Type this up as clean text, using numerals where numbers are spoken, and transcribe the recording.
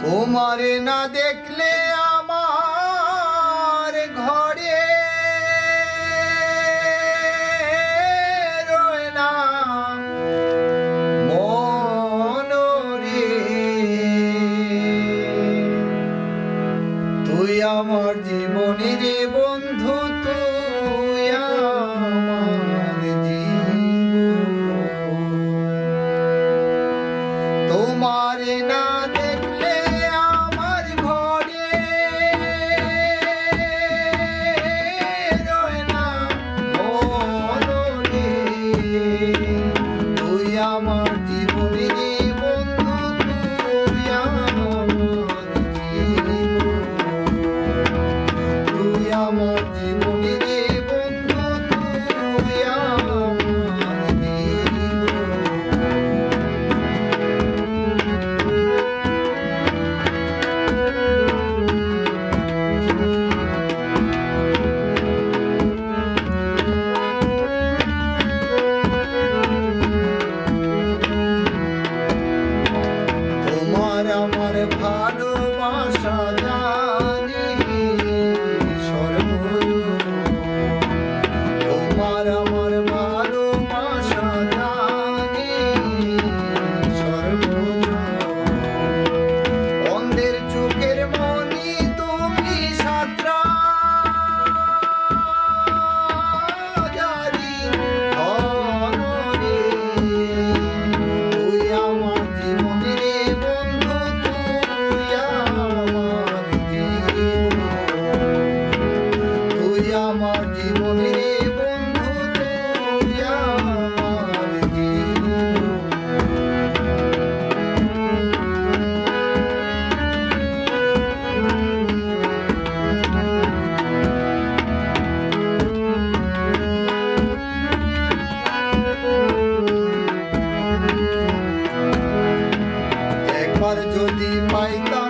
তোমারে না দেখলে আমার ঘরে রয় না মন রে। তুই আমার জীবনের বন্ধু, তুই আমার জীবন। তোমারে না দেখলে আমার ঘরে রয় না মন রে। তুই আমার জীবনের বন্ধু, তুই আমার জীবন। তুই আমার জীবনের বন্ধু, তুই আমার আমার ভালোবাসা জানি সর্বদূর। তোমার আমার ভালোবাসা জানি সর্বদূর। অন্ধের চোখের মনি তুমি সাতরা জানি ধন রে। তুই আমার জীবনের বন্ধু, তুই আমার জীবনের বন্ধু, তুই আমার জীবন। একবার যদি পাইতাম